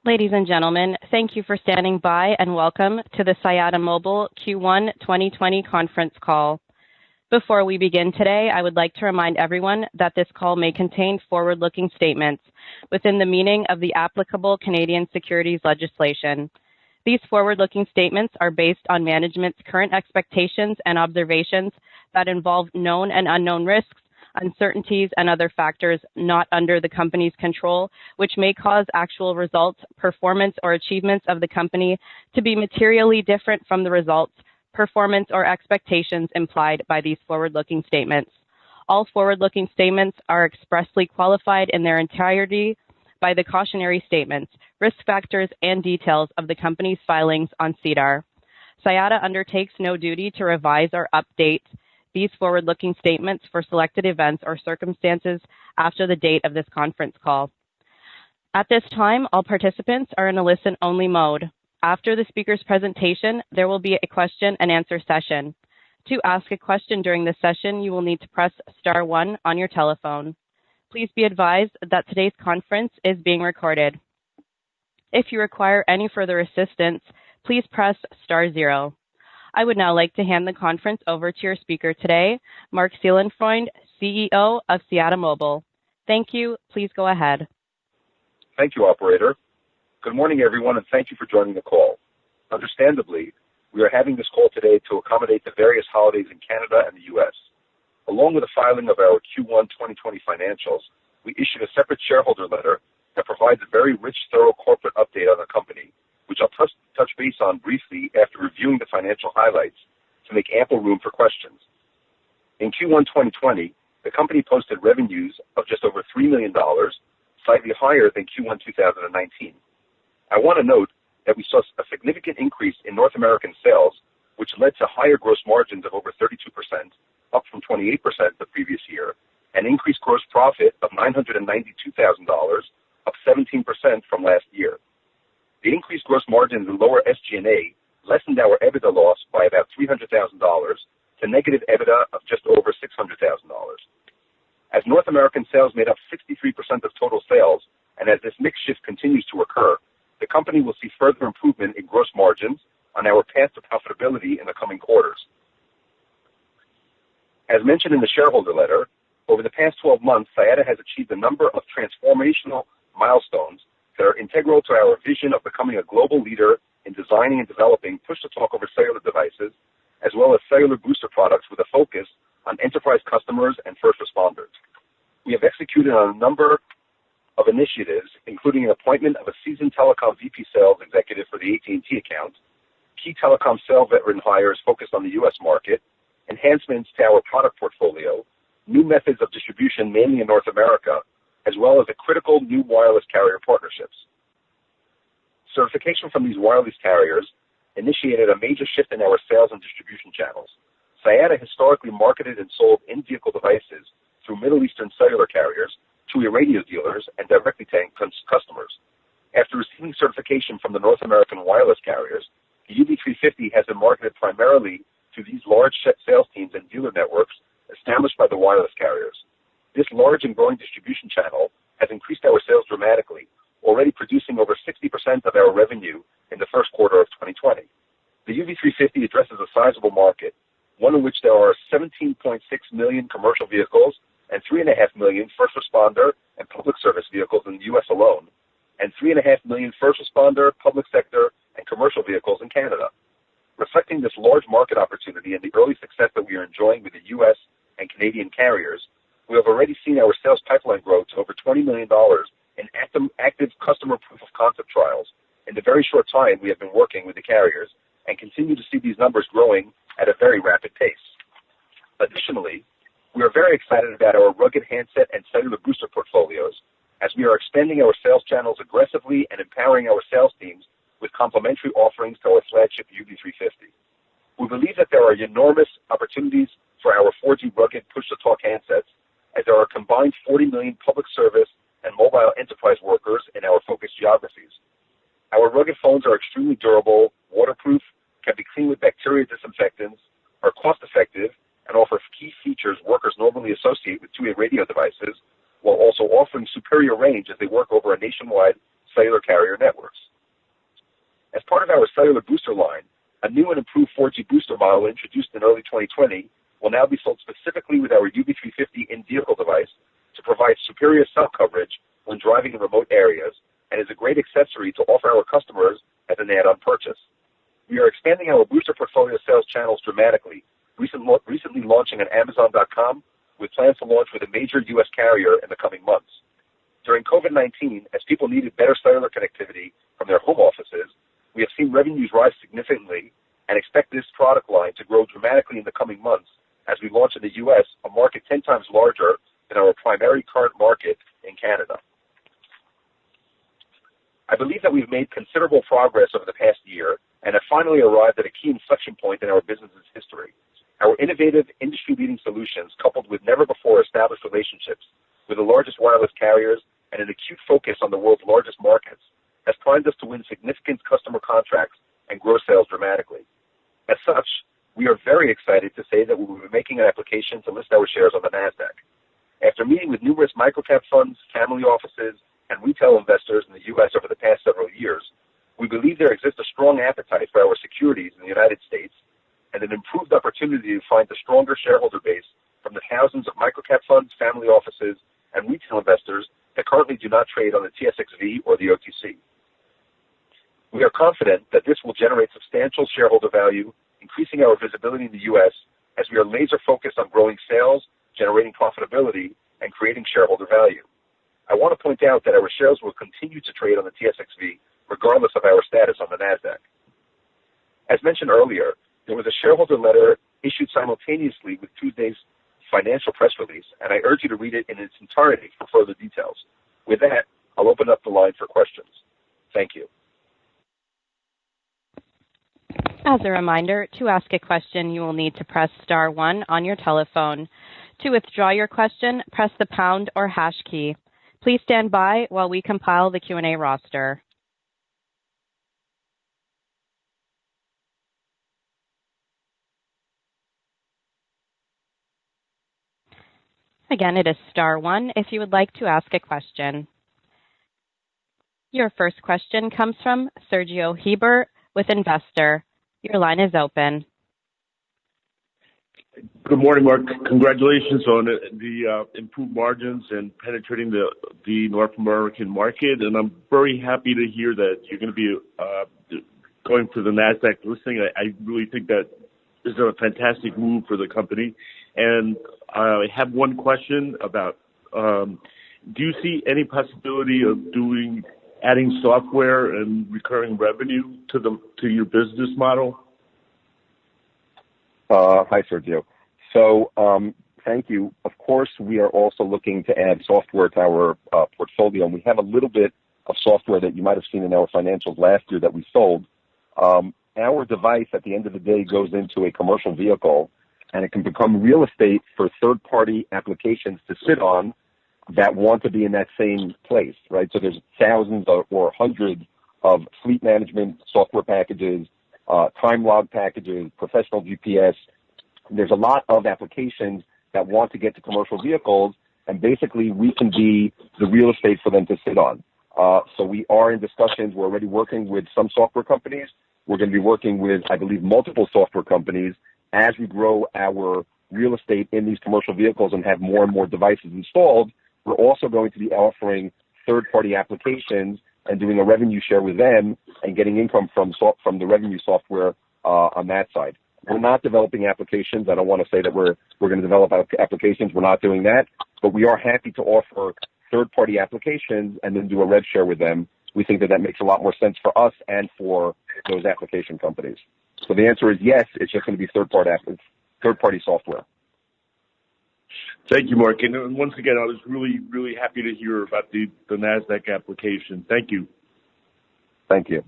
Ladies and gentlemen, thank you for standing by and welcome to the Siyata Mobile Q1 2020 conference call. Before we begin today, I would like to remind everyone that this call may contain forward-looking statements within the meaning of the applicable Canadian securities legislation. These forward-looking statements are based on management's current expectations and observations that involve known and unknown risks, uncertainties, and other factors not under the company's control, which may cause actual results, performance, or achievements of the company to be materially different from the results, performance, or expectations implied by these forward-looking statements. All forward-looking statements are expressly qualified in their entirety by the cautionary statements, risk factors, and details of the company's filings on SEDAR. Siyata undertakes no duty to revise or update these forward-looking statements for selected events or circumstances after the date of this conference call. At this time, all participants are in a listen-only mode. After the speaker's presentation, there will be a question-and-answer session. To ask a question during this session, you will need to press star 1 on your telephone. Please be advised that today's conference is being recorded. If you require any further assistance, please press star 0. I would now like to hand the conference over to your speaker today, Marc, Seelenfreund, CEO of Siyata Mobile. Thank you. Please go ahead. Thank you, operator. Good morning, everyone, and thank you for joining the call. Understandably, we are having this call today to accommodate the various holidays in Canada and the U.S. Along with the filing of our Q1 2020 financials, we issued a separate shareholder letter that provides a very rich, thorough corporate update on the company, which I'll touch base on briefly after reviewing the financial highlights to make ample room for questions. In Q1 2020, the company posted revenues of just over $3 million, slightly higher than Q1 2019. I want to note that we saw a significant increase in North American sales, which led to higher gross margins of over 32%, up from 28% the previous year, and increased gross profit of $992,000, up 17% from last year. The increased gross margins and lower SG&A lessened our EBITDA loss by about $300,000 to negative EBITDA of just over $600,000. As North American sales made up 63% of total sales, and as this mix shift continues to occur, the company will see further improvement in gross margins on our path to profitability in the coming quarters. As mentioned in the shareholder letter, over the past 12 months, Siyata has achieved a number of transformational milestones that are integral to our vision of becoming a global leader in designing and developing push-to-talk over cellular devices, as well as cellular booster products with a focus on enterprise customers and first responders. We have executed on a number of initiatives, including an appointment of a seasoned telecom VP sales executive for the AT&T account, key telecom sales veteran hires focused on the U.S. market, enhancements to our product portfolio, new methods of distribution mainly in North America, as well as a critical new wireless carrier partnerships. Certification from these wireless carriers initiated a major shift in our sales and distribution channels. Siyata historically marketed and sold in-vehicle devices through Middle Eastern cellular carriers, two-way radio dealers, and directly to customers. After receiving certification from the North American wireless carriers, the UV350 has been marketed primarily to these large sales teams and dealer networks established by the wireless carriers. This large and growing distribution channel has increased our sales dramatically, already producing over 60% of our revenue in the first quarter of 2020. The UV350 addresses a sizable market, one in which there are 17.6 million commercial vehicles and 3.5 million first responder and public service vehicles in the U.S. alone, and 3.5 million first responder, public sector, and commercial vehicles in Canada. Reflecting this large market opportunity and the early success that we are enjoying with the U.S. and Canadian carriers, we have already seen our sales pipeline grow to over $20 million in active customer proof of concept trials in the very short time we have been working with the carriers, and continue to see these numbers growing at a very rapid pace. Additionally, we are very excited about our rugged handset and cellular booster portfolios, as we are expanding our sales channels aggressively and empowering our sales teams with complementary offerings to our flagship UV350. We believe that there are enormous opportunities for our 4G rugged push-to-talk handsets, as there are combined 40 million public service and mobile enterprise workers in our focus geographies. Our rugged phones are extremely durable, waterproof, can be cleaned with bacteria disinfectants, are cost-effective, and offer key features workers normally associate with two-way radio devices, while also offering superior range as they work over a nationwide cellular carrier networks. As part of our cellular booster line, a new and improved 4G booster model introduced in early 2020 will now be sold specifically with our UB350 in-vehicle device to provide superior cell coverage when driving in remote areas, and is a great accessory to offer our customers as an add-on purchase. We are expanding our booster portfolio sales channels dramatically, recently launching on Amazon.com with plans to launch with a major U.S. carrier in the coming months. During COVID-19, as people needed better cellular connectivity from their home offices, we have seen revenues rise significantly and expect this product line to grow dramatically in the coming months as we launch in the U.S., a market 10 times larger than our primary current market in Canada. I believe that we've made considerable progress over the past year and have finally arrived at a key inflection point in our business's history. Our innovative, industry-leading solutions, coupled with never-before-established relationships with the largest wireless carriers and an acute focus on the world's largest markets, has primed us to win significant customer contracts and grow sales dramatically. As such, we are very excited to say that we will be making an application to list our shares on the NASDAQ. After meeting with numerous microcap funds, family offices, and retail investors in the U.S. over the past several years, we believe there exists a strong appetite for our securities in the United States and an improved opportunity to find a stronger shareholder base from the thousands of microcap funds, family offices, and retail investors that currently do not trade on the TSXV or the OTC. We are confident that this will generate substantial shareholder value, increasing our visibility in the U.S. as we are laser focused on growing sales, generating profitability, and creating shareholder value. I want to point out that our shares will continue to trade on the TSXV regardless of our status on the NASDAQ. As mentioned earlier, there was a shareholder letter issued simultaneously with Tuesday's financial press release, and I urge you to read it in its entirety for further details. With that, I'll open up the line for questions. Thank you. As a reminder, to ask a question, you will need to press star 1 on your telephone. To withdraw your question, press the pound or hash key. Please stand by while we compile the Q&A roster. Again, it is star 1 if you would like to ask a question. Your first question comes from Sergio Hebert with Investor. Your line is open. Good morning, Marc. Congratulations on the improved margins and penetrating the North American market. And I'm very happy to hear that you're going to be going for the NASDAQ listing. I really think that this is a fantastic move for the company. And I have one question about, do you see any possibility of adding software and recurring revenue to your business model? Hi, Sergio. So thank you. Of course, we are also looking to add software to our portfolio, and we have a little bit of software that you might have seen in our financials last year that we sold. Our device, at the end of the day, goes into a commercial vehicle, and it can become real estate for third-party applications to sit on that want to be in that same place, right? So there's thousands or hundreds of fleet management software packages, time log packages, professional GPS. There's a lot of applications that want to get to commercial vehicles, and basically we can be the real estate for them to sit on. So we are in discussions. We're already working with some software companies. We're going to be working with, I believe, multiple software companies as we grow our real estate in these commercial vehicles and have more and more devices installed. We're also going to be offering third-party applications and doing a revenue share with them and getting income from the revenue software on that side. We're not developing applications. I don't want to say that we're going to develop applications. We're not doing that. But we are happy to offer third-party applications and then do a rev share with them. We think that makes a lot more sense for us and for those application companies. So the answer is yes, it's just going to be third-party software. Thank you, Marc. And once again, I was really, really happy to hear about the NASDAQ application. Thank you. Thank you.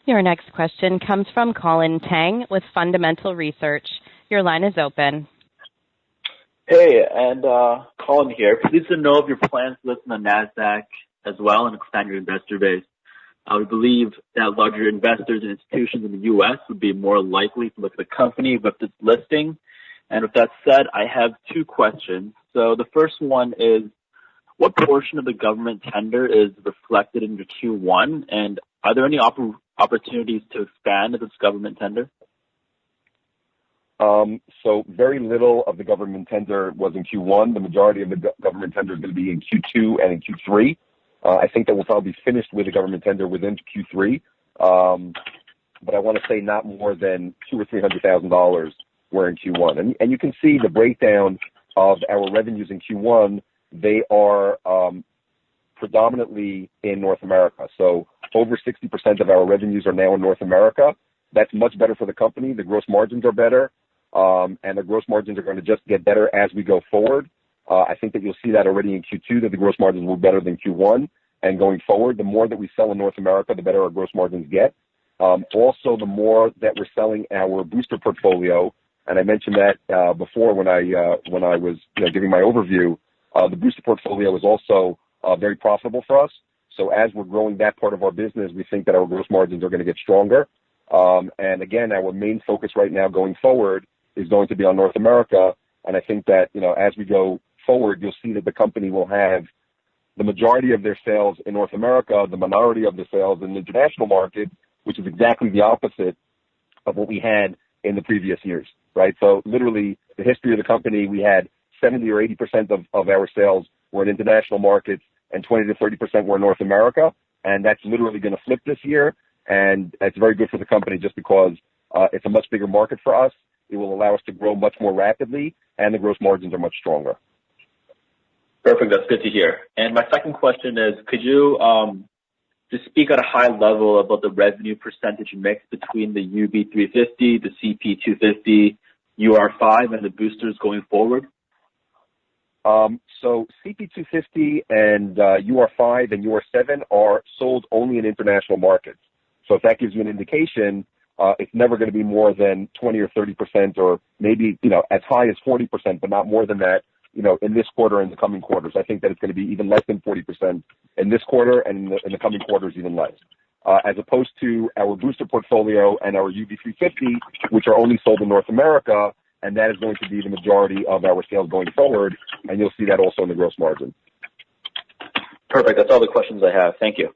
Your next question comes from Colin Tang with Fundamental Research. Your line is open. Hey, and Colin here. Pleased to know of your plans to list on the NASDAQ as well and expand your investor base. We believe that larger investors and institutions in the U.S. would be more likely to look at the company with this listing. And with that said, I have two questions. So the first one is, what portion of the government tender is reflected in your Q1, and are there any opportunities to expand this government tender? So very little of the government tender was in Q1. The majority of the government tender is going to be in Q2 and in Q3. I think that we'll probably be finished with the government tender within Q3. But I want to say not more than $200,000 or $300,000 were in Q1. And you can see the breakdown of our revenues in Q1. They are predominantly in North America. So over 60% of our revenues are now in North America. That's much better for the company. The gross margins are better, and the gross margins are going to just get better as we go forward. I think that you'll see that already in Q2, that the gross margins will be better than Q1. And going forward, the more that we sell in North America, the better our gross margins get. Also, the more that we're selling our booster portfolio, and I mentioned that before when I was giving my overview, the booster portfolio is also very profitable for us. So as we're growing that part of our business, we think that our gross margins are going to get stronger. And again, our main focus right now going forward is going to be on North America. And I think that, as we go forward, you'll see that the company will have the majority of their sales in North America, the minority of the sales in the international market, which is exactly the opposite of what we had in the previous years, right? So literally the history of the company, we had 70 or 80% of our sales were in international markets and 20 to 30% were in North America. And that's literally going to flip this year. And it's very good for the company just because it's a much bigger market for us. It will allow us to grow much more rapidly, and the gross margins are much stronger. Perfect. That's good to hear. And my second question is, could you just speak at a high level about the revenue percentage mix between the UB350, the CP250, UR5, and the boosters going forward? So CP250 and UR5 and UR7 are sold only in international markets. So if that gives you an indication, it's never going to be more than 20 or 30%, or maybe, as high as 40%, but not more than that, in this quarter and the coming quarters. I think that it's going to be even less than 40% in this quarter, and in the coming quarters even less. As opposed to our booster portfolio and our UB350, which are only sold in North America, and that is going to be the majority of our sales going forward, and you'll see that also in the gross margin. Perfect. That's all the questions I have. Thank you.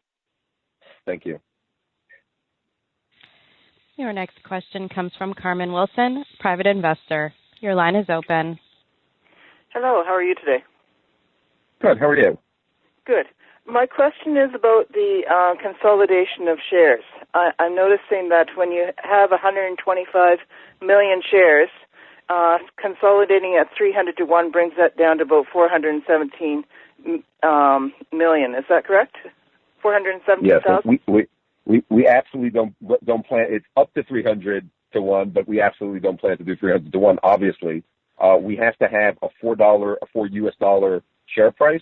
Thank you. Your next question comes from Carmen Wilson, private investor. Your line is open. Hello, how are you today? Good, how are you? Good. My question is about the consolidation of shares. I'm noticing that when you have 125 million shares, consolidating at 300 to 1 brings that down to about 417 million. Is that correct? 417,000? Yes, we absolutely don't plan. It's up to 300 to 1, but we absolutely don't plan to do 300 to 1. Obviously, we have to have a $4 US dollar share price,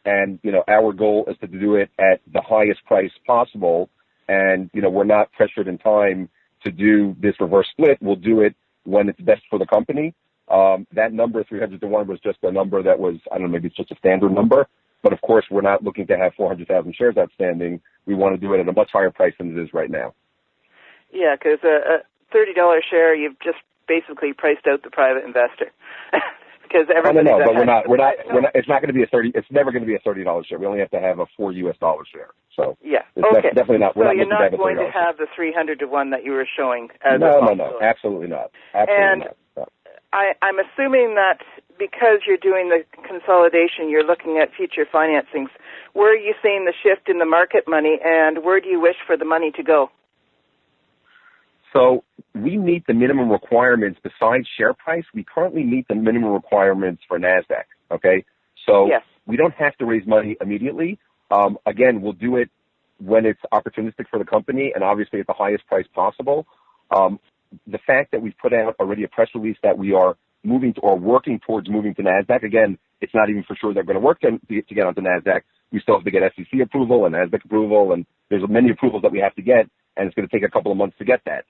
and our goal is to do it at the highest price possible. And we're not pressured in time to do this reverse split. We'll do it when it's best for the company. That number 300 to 1 was just a number that was, I don't know, maybe it's just a standard number. But of course, we're not looking to have 400,000 shares outstanding. We want to do it at a much higher price than it is right now. Yeah, because a $30 share, you've just basically priced out the private investor. Because everybody. No, but we're not. It's not going to be a 30. It's never going to be a $30 share. We only have to have a $4 US share. So yeah, okay. Definitely not. We're so not you're not going to have the 300 to 1 that you were showing. As no, absolutely not. Absolutely not. No. I'm assuming that because you're doing the consolidation, you're looking at future financings. Where are you seeing the shift in the market money, and where do you wish for the money to go? So we meet the minimum requirements besides share price. We currently meet the minimum requirements for NASDAQ, okay? So yes. We don't have to raise money immediately. Again, we'll do it when it's opportunistic for the company and obviously at the highest price possible. The fact that we've put out already a press release that we are moving to, or working towards moving to NASDAQ, again, it's not even for sure they're going to work to get onto NASDAQ. We still have to get SEC approval and NASDAQ approval, and there's many approvals that we have to get, and it's going to take a couple of months to get that.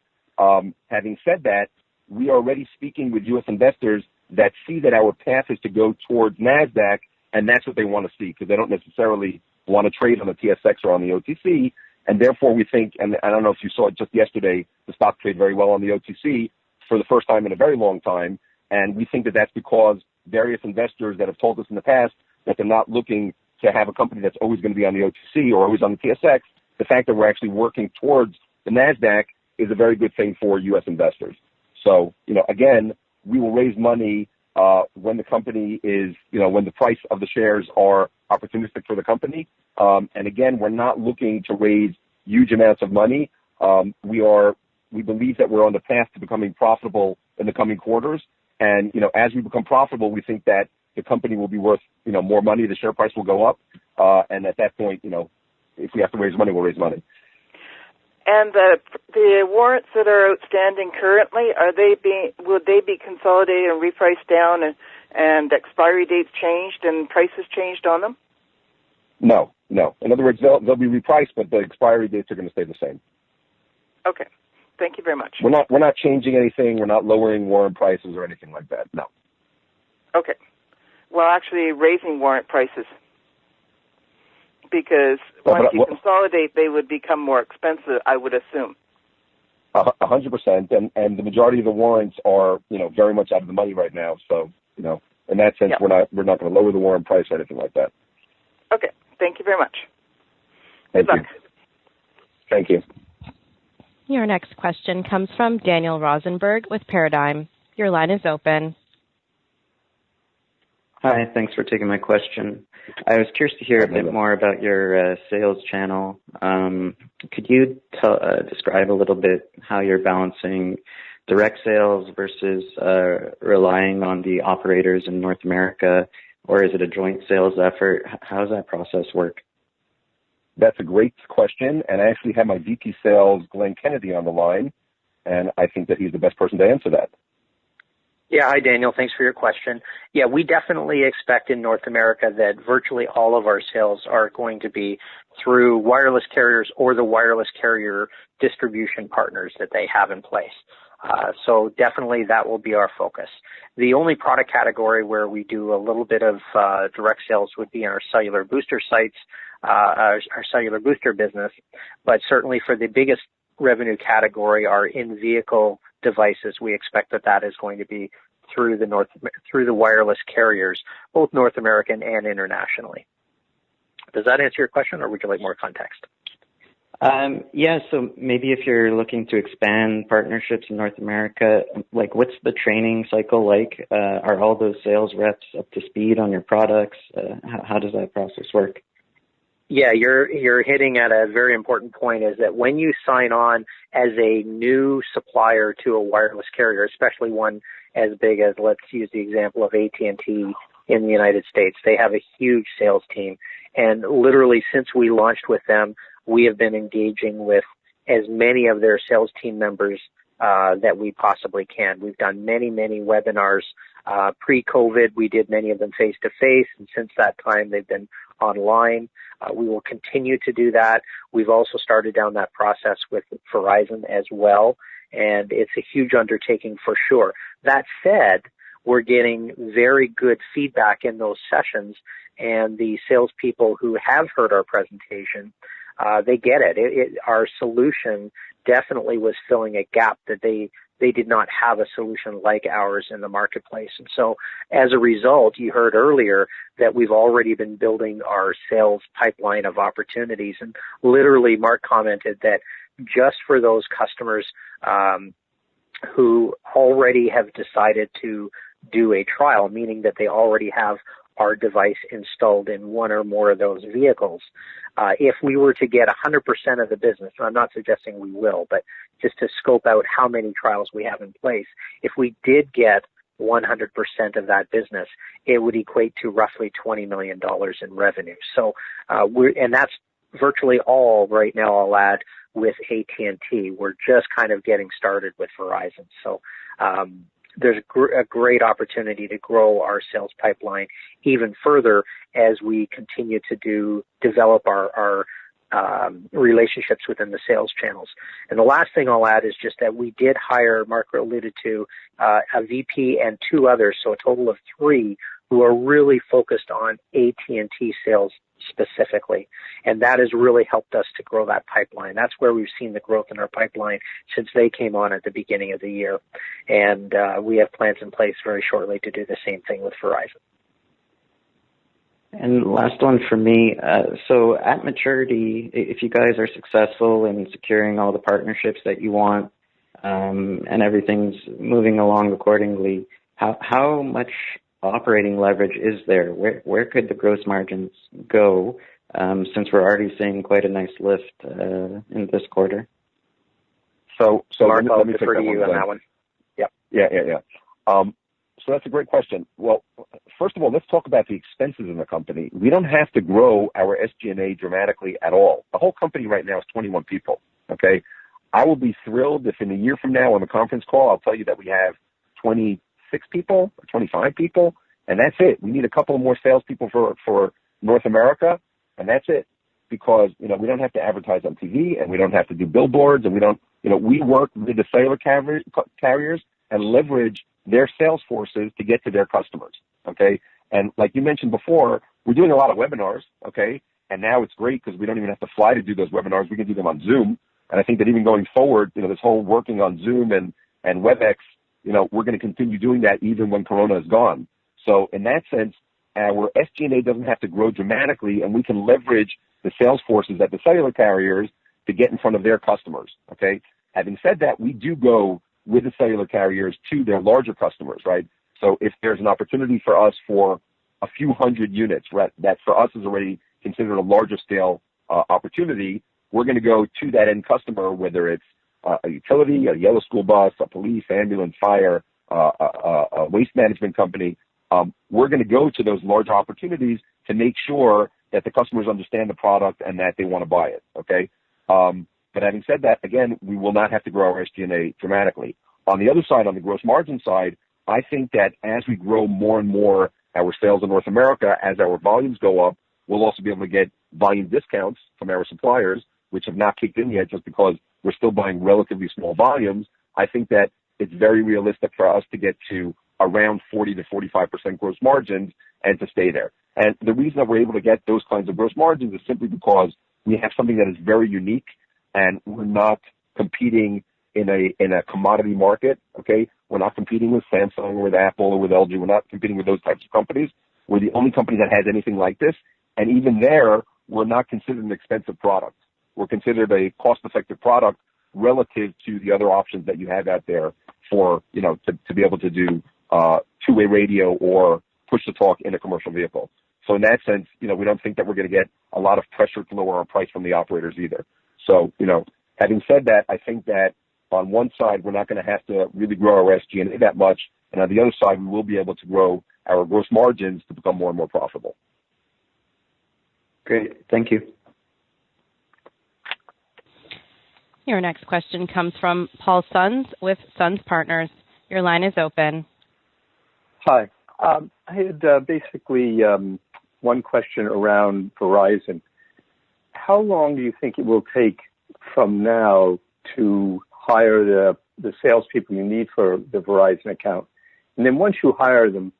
Having said that, we are already speaking with U.S. investors that see that our path is to go towards NASDAQ, and that's what they want to see, because they don't necessarily want to trade on the TSX or on the OTC, and therefore we think, and I don't know if you saw it just yesterday, the stock traded very well on the OTC for the first time in a very long time, and we think that that's because various investors that have told us in the past that they're not looking to have a company that's always going to be on the OTC or always on the TSX, the fact that we're actually working towards the NASDAQ is a very good thing for U.S. investors. So, again, we will raise money when the company is, when the price of the shares are opportunistic for the company. And again, we're not looking to raise huge amounts of money. We believe that we're on the path to becoming profitable in the coming quarters. And, as we become profitable, we think that the company will be worth, more money. The share price will go up. And at that point, if we have to raise money, we'll raise money. And the warrants that are outstanding currently, will they be consolidated and repriced down and expiry dates changed and prices changed on them? No. In other words, they'll be repriced, but the expiry dates are going to stay the same. Okay. Thank you very much. We're not changing anything. We're not lowering warrant prices or anything like that. No. Okay. Well, actually raising warrant prices, because once you consolidate, they would become more expensive, I would assume. 100%, and the majority of the warrants are, very much out of the money right now. So, in that sense, we're not going to lower the warrant price or anything like that. Okay. Thank you very much. Thank you. Thank you. Your next question comes from Daniel Rosenberg with Paradigm. Your line is open. Hi, thanks for taking my question. I was curious to hear a bit more about your sales channel. Could you describe a little bit how you're balancing direct sales versus relying on the operators in North America, or is it a joint sales effort? How does that process work? That's a great question, and I actually have my VP Sales, Glenn Kennedy, on the line, and I think that he's the best person to answer that. Yeah, hi, Daniel. Thanks for your question. Yeah, we definitely expect in North America that virtually all of our sales are going to be through wireless carriers or the wireless carrier distribution partners that they have in place. So definitely that will be our focus. The only product category where we do a little bit of direct sales would be in our cellular booster sites, our cellular booster business. But certainly for the biggest revenue category, our in-vehicle devices, we expect that is going to be through the wireless carriers, both North American and internationally. Does that answer your question, or would you like more context? Yeah, so maybe if you're looking to expand partnerships in North America, like what's the training cycle like? Are all those sales reps up to speed on your products? How does that process work? Yeah, you're hitting at a very important point, is that when you sign on as a new supplier to a wireless carrier, especially one as big as, let's use the example of AT&T in the United States, they have a huge sales team. And literally since we launched with them, we have been engaging with as many of their sales team members that we possibly can. We've done many, many webinars. Pre-COVID, we did many of them face-to-face, and since that time, they've been online. We will continue to do that. We've also started down that process with Verizon as well, and it's a huge undertaking for sure. That said, we're getting very good feedback in those sessions, and the salespeople who have heard our presentation, they get it. Our solution definitely was filling a gap that they did not have a solution like ours in the marketplace. And so as a result, you heard earlier that we've already been building our sales pipeline of opportunities. And literally, Marc commented that just for those customers who already have decided to do a trial, meaning that they already have our device installed in one or more of those vehicles. If we were to get 100% of the business, and I'm not suggesting we will, but just to scope out how many trials we have in place, if we did get 100% of that business, it would equate to roughly $20 million in revenue. So, and that's virtually all right now, I'll add, with AT&T. We're just kind of getting started with Verizon. So, there's a great opportunity to grow our sales pipeline even further as we continue to develop our relationships within the sales channels. And the last thing I'll add is just that we did hire, Marc alluded to, a VP and two others, so a total of 3 who are really focused on AT&T sales specifically. And that has really helped us to grow that pipeline. That's where we've seen the growth in our pipeline since they came on at the beginning of the year. And we have plans in place very shortly to do the same thing with Verizon. And last one for me. So at maturity, if you guys are successful in securing all the partnerships that you want, and everything's moving along accordingly, how much operating leverage is there? Where could the gross margins go, since we're already seeing quite a nice lift in this quarter? So Marc, let me defer take to you on that one. Yep. Yeah. So that's a great question. Well, first of all, let's talk about the expenses in the company. We don't have to grow our SG&A dramatically at all. The whole company right now is 21 people, okay? I will be thrilled if in a year from now on the conference call, I'll tell you that we have 26 people or 25 people, and that's it. We need a couple more salespeople for North America, and that's it. Because, we don't have to advertise on TV, and we don't have to do billboards, and we work with the cellular carriers and leverage their sales forces to get to their customers, okay? And like you mentioned before, we're doing a lot of webinars, okay? And now it's great because we don't even have to fly to do those webinars. We can do them on Zoom. And I think that even going forward, this whole working on Zoom and WebEx, we're going to continue doing that even when Corona is gone. So in that sense, our SG&A doesn't have to grow dramatically, and we can leverage the sales forces at the cellular carriers to get in front of their customers, okay? Having said that, we do go with the cellular carriers to their larger customers, right? So if there's an opportunity for us for a few hundred units, right, that for us is already considered a larger scale opportunity, we're going to go to that end customer, whether it's a utility, a yellow school bus, a police, ambulance, fire, a waste management company. We're going to go to those large opportunities to make sure that the customers understand the product and that they want to buy it, okay? But having said that, again, we will not have to grow our SG&A dramatically. On the other side, on the gross margin side, I think that as we grow more and more our sales in North America, as our volumes go up, we'll also be able to get volume discounts from our suppliers, which have not kicked in yet just because we're still buying relatively small volumes. I think that it's very realistic for us to get to around 40 to 45% gross margins and to stay there. And the reason that we're able to get those kinds of gross margins is simply because we have something that is very unique, and we're not competing in a commodity market, okay? We're not competing with Samsung or with Apple or with LG. We're not competing with those types of companies. We're the only company that has anything like this. And even there, we're not considered an expensive product. We're considered a cost-effective product relative to the other options that you have out there for, to be able to do two-way radio or push-to-talk in a commercial vehicle. So in that sense, we don't think that we're going to get a lot of pressure to lower our price from the operators either. So, having said that, I think that on one side, we're not going to have to really grow our SG&A that much. And on the other side, we will be able to grow our gross margins to become more and more profitable. Great. Thank you. Your next question comes from Paul Sons with Sons Partners. Your line is open. Hi. I had basically one question around Verizon. How long do you think it will take from now to hire the salespeople you need for the Verizon account? And then once you hire them,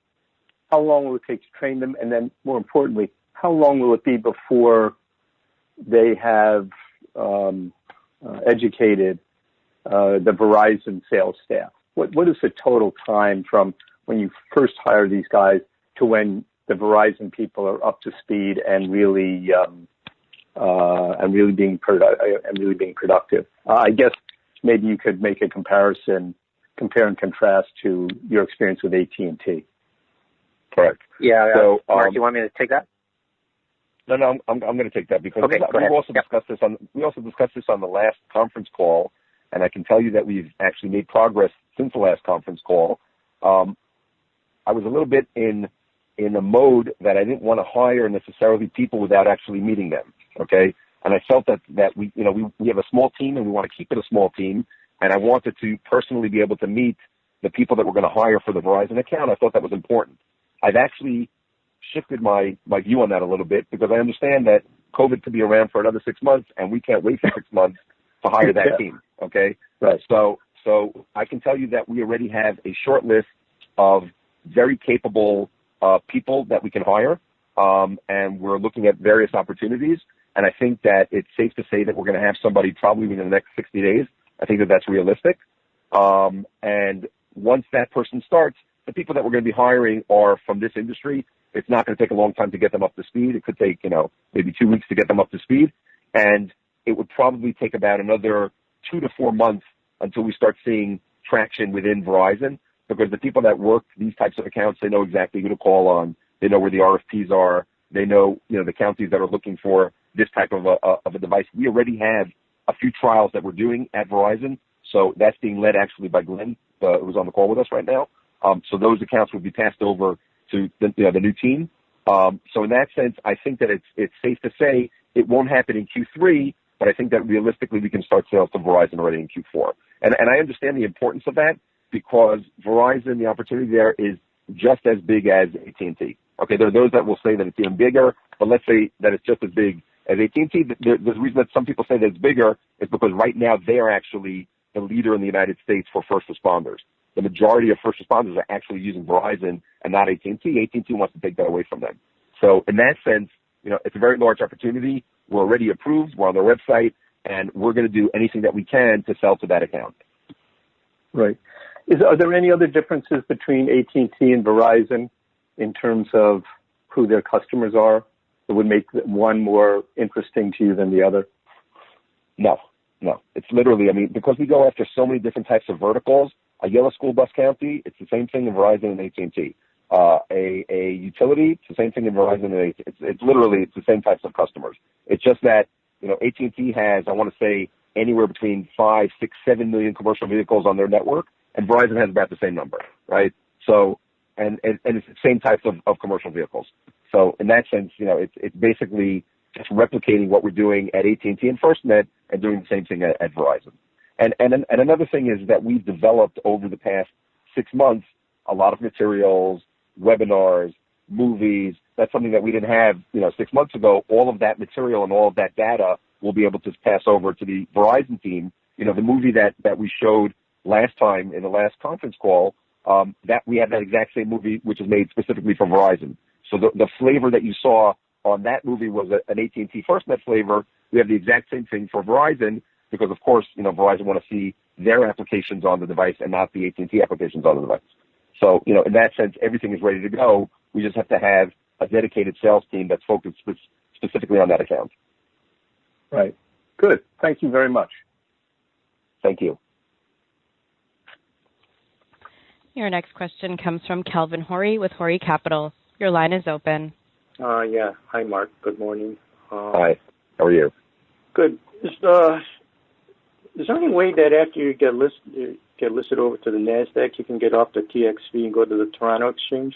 how long will it take to train them? And then more importantly, how long will it be before they have educated the Verizon sales staff? What is the total time from when you first hire these guys to when the Verizon people are up to speed and really being productive? I guess maybe you could make a compare and contrast to your experience with AT&T. Correct. Yeah. So, Marc, you want me to take that? No, I'm going to take that because okay, we also discussed this on the last conference call, and I can tell you that we've actually made progress since the last conference call. I was a little bit in a mode that I didn't want to hire necessarily people without actually meeting them. Okay, and I felt that we have a small team and we want to keep it a small team, and I wanted to personally be able to meet the people that we're going to hire for the Verizon account. I thought that was important. I've actually shifted my view on that a little bit because I understand that COVID could be around for another 6 months, and we can't wait for 6 months to hire that team. Okay, right. So I can tell you that we already have a short list of very capable people that we can hire, and we're looking at various opportunities. And I think that it's safe to say that we're going to have somebody probably within the next 60 days. I think that that's realistic. And once that person starts, the people that we're going to be hiring are from this industry. It's not going to take a long time to get them up to speed. It could take, maybe 2 weeks to get them up to speed. And it would probably take about another 2 to 4 months until we start seeing traction within Verizon, because the people that work these types of accounts, they know exactly who to call on. They know where the RFPs are. They know, the counties that are looking for this type of a device. We already have a few trials that we're doing at Verizon. So that's being led actually by Glenn, who's on the call with us right now. So those accounts will be passed over to the new team. So in that sense, I think that it's safe to say it won't happen in Q3, but I think that realistically we can start sales to Verizon already in Q4. And I understand the importance of that, because Verizon, the opportunity there is just as big as AT&T. Okay, there are those that will say that it's even bigger, but let's say that it's just as big as AT&T. The reason that some people say that it's bigger is because right now they are actually the leader in the United States for first responders. The majority of first responders are actually using Verizon and not AT&T. AT&T wants to take that away from them. So in that sense, it's a very large opportunity. We're already approved. We're on their website, and we're going to do anything that we can to sell to that account. Right. Are there any other differences between AT&T and Verizon in terms of who their customers are that would make one more interesting to you than the other? No. It's literally, because we go after so many different types of verticals, a yellow school bus county, it's the same thing in Verizon and AT&T. A utility, it's the same thing in Verizon and AT&T. It's literally the same types of customers. It's just that, AT&T has, I want to say, anywhere between 5, 6, 7 million commercial vehicles on their network, and Verizon has about the same number, right? So, and it's the same types of commercial vehicles. So in that sense, it's basically just replicating what we're doing at AT&T and FirstNet and doing the same thing at Verizon. And another thing is that we've developed over the past 6 months a lot of materials, webinars, movies. That's something that we didn't have, 6 months ago. All of that material and all of that data will be able to pass over to the Verizon team. The movie that we showed last time in the last conference call, that we have that exact same movie, which is made specifically for Verizon. So the flavor that you saw on that movie was an AT&T FirstNet flavor. We have the exact same thing for Verizon, because of course, Verizon want to see their applications on the device and not the AT&T applications on the device. So, in that sense, everything is ready to go. We just have to have a dedicated sales team that's focused specifically on that account. Right. Good. Thank you very much. Thank you. Your next question comes from Calvin Horry with Horry Capital. Your line is open. Yeah. Hi, Marc. Good morning. Hi. How are you? Good. Is there any way that after you get listed over to the NASDAQ, you can get off the TXV and go to the Toronto Exchange?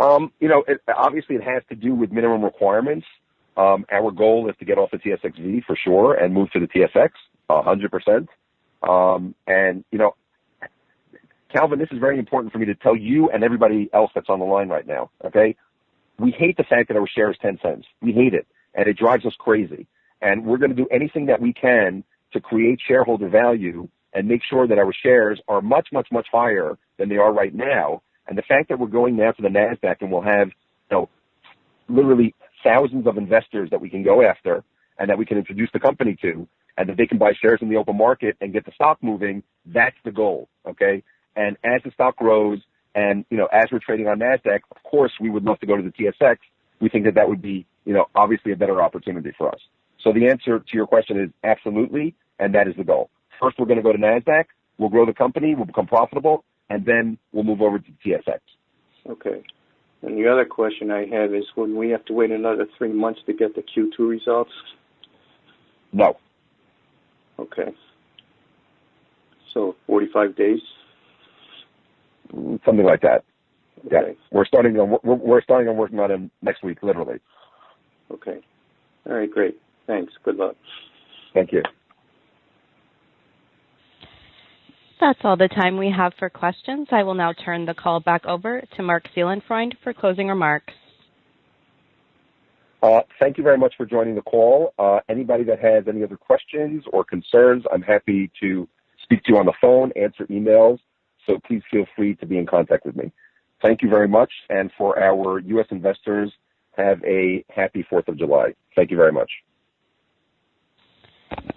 Obviously it has to do with minimum requirements. Our goal is to get off the TSXV for sure and move to the TSX, 100%. And, Calvin, this is very important for me to tell you and everybody else that's on the line right now, okay? We hate the fact that our share is 10 cents. We hate it, and it drives us crazy. And we're going to do anything that we can to create shareholder value and make sure that our shares are much, much, much higher than they are right now. And the fact that we're going now to the NASDAQ and we'll have, literally thousands of investors that we can go after and that we can introduce the company to, and that they can buy shares in the open market and get the stock moving, that's the goal, okay? And as the stock grows and, as we're trading on NASDAQ, of course, we would love to go to the TSX. We think that would be, obviously a better opportunity for us. So the answer to your question is absolutely, and that is the goal. First, we're going to go to NASDAQ. We'll grow the company. We'll become profitable, and then we'll move over to the TSX. Okay. And the other question I have is, when we have to wait another 3 months to get the Q2 results? No. Okay. So 45 days? Something like that. Okay. Yeah. We're starting on working on it next week, literally. Okay. All right, great. Thanks. Good luck. Thank you. That's all the time we have for questions. I will now turn the call back over to Marc Seelenfreund for closing remarks. Thank you very much for joining the call. Anybody that has any other questions or concerns, I'm happy to speak to you on the phone, answer emails, so please feel free to be in contact with me. Thank you very much, and for our U.S. investors, have a happy 4th of July. Thank you very much.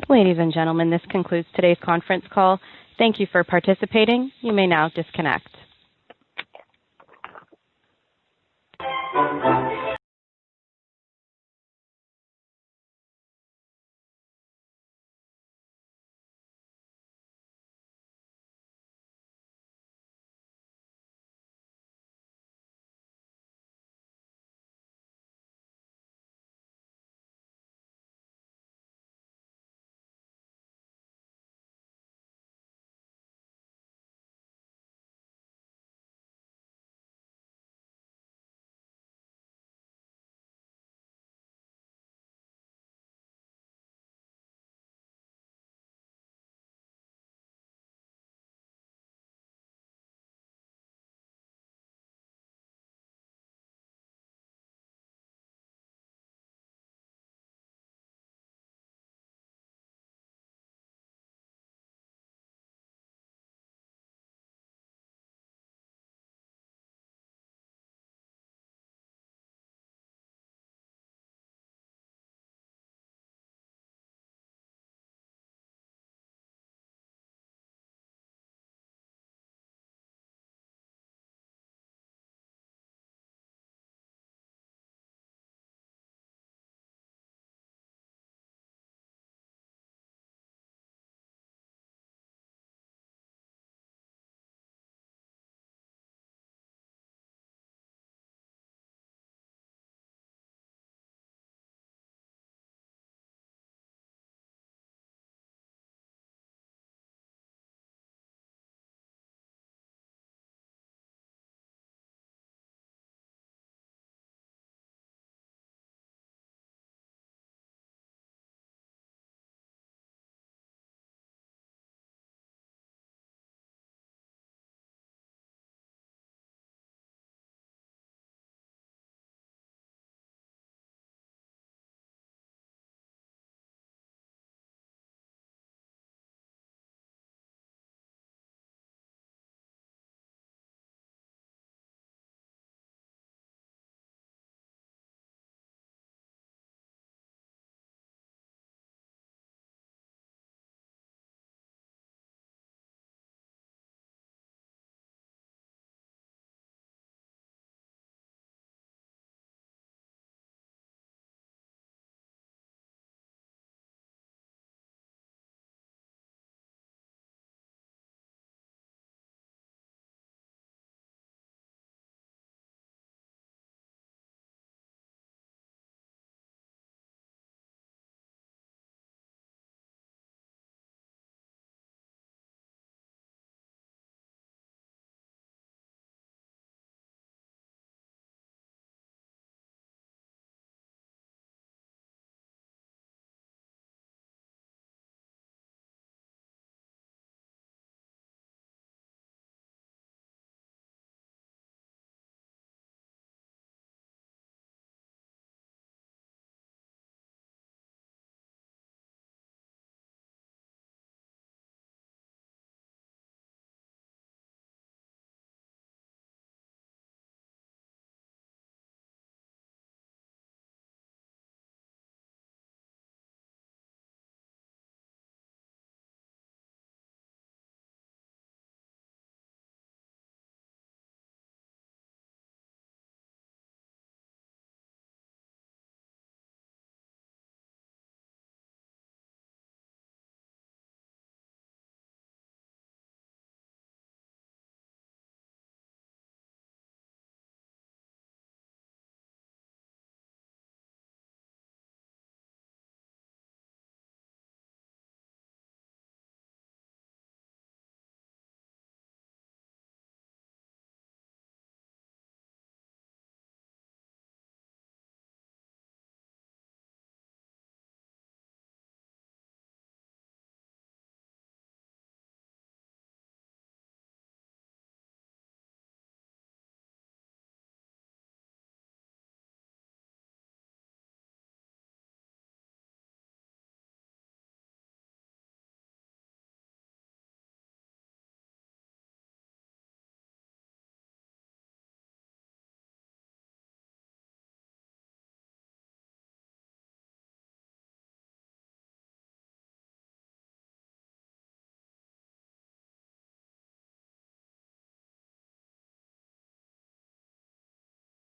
Ladies and gentlemen, this concludes today's conference call. Thank you for participating. You may now disconnect.